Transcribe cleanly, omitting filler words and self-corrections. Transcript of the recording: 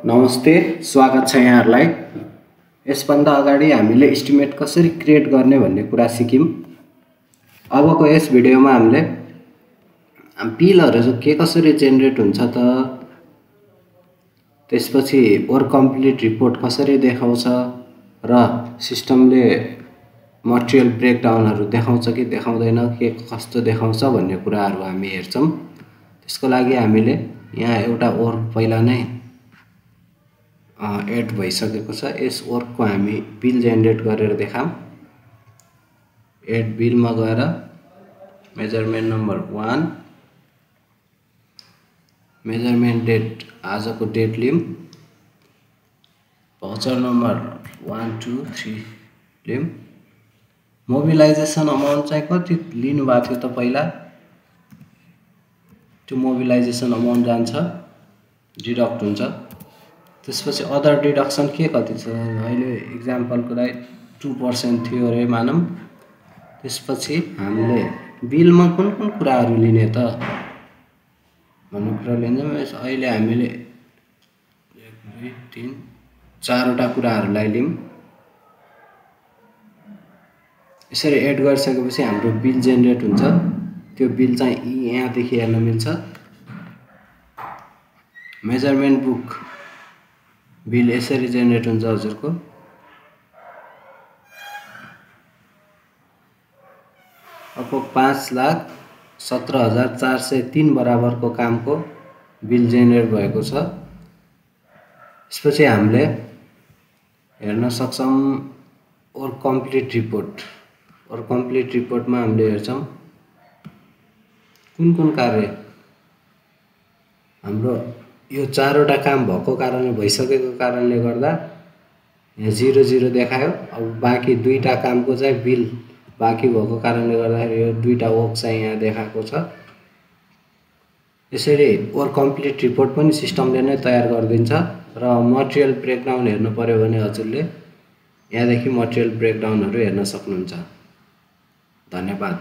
नमस्ते, स्वागत छ यहाँहरुलाई। यसभन्दा अगाडि हामीले एस्टिमेट कसरी क्रिएट गर्ने भन्ने कुरा सिक्यौं। अबको यस भिडियोमा हामीले बिलहरु के कसरी जेनेरेट हुन्छ त, त्यसपछि वर्क कम्प्लिट रिपोर्ट कसरी देखाउँछ र सिस्टमले मटेरियल ब्रेकडाउनहरु देखाउँछ कि देखाउँदैन, के कस्तो देखाउँछ भन्ने कुराहरु हामी हेर्छौं। त्यसको लागि हामीले यहाँ एउटा वर्क पहिला नै एड भइसकेको छ। यस वर्कको हामी बिल जेनेरेट गरेर देखाम। एड बिलमा गएर मेजरमेन्ट नम्बर 1, मेजरमेन्ट डेट आजको डेट लियौं, भाउचर नम्बर 1 2 3 लियौं। मोबिलाइजेसन अमाउन्ट चाहिँ कति लिनु भएको थियो त पहिला, त्यो मोबिलाइजेसन अमाउन्ट जान्छ, डिडक्ट हुन्छ। त्यसपछि अदर डिडक्सन के कति छ, अहिले एक्जाम्पलको लागि 2% थियो रे मानौं। त्यसपछि हामीले बिलमा कुन कुन कुराहरु लिने त भन्ने कुरा लिन्छौं। अहिले हामीले 1 2 3 4 वटा कुराहरुलाई लियौं। यसरी एड गरिसकेपछि हाम्रो बिल जेनेरेट हुन्छ। त्यो बिल चाहिँ यहाँ देखि हेर्न मिल्छ। मेजरमेन्ट बुक बिल यसरी जेनेरेट हुन्छ हजुरको। अब 5,17,403 बराबरको कामको बिल जेनेरेट भएको छ। यसपछि हामीले हेर्न सक्छौं work complete report. Work complete रिपोर्टमा हामीले हेर्छौं कुन कुन कार्य हाम्रो यो 4 वटा काम भएको कारणले, भइसकेको कारणले गर्दा यहाँ 00 देखायो। अब बाँकी दुईटा कामको चाहिँ बिल बाँकी भएको कारणले गर्दा यो दुईटा वर्क चाहिँ यहाँ देखाएको छ। यसरी वर्क कम्प्लिट रिपोर्ट पनि सिस्टमले नै तयार गरिदिन्छ। र मटेरियल ब्रेकडाउन हेर्नु पर्यो भने हजुरले यहाँदेखि मटेरियल ब्रेकडाउनहरु हेर्न सक्नुहुन्छ। धन्यवाद।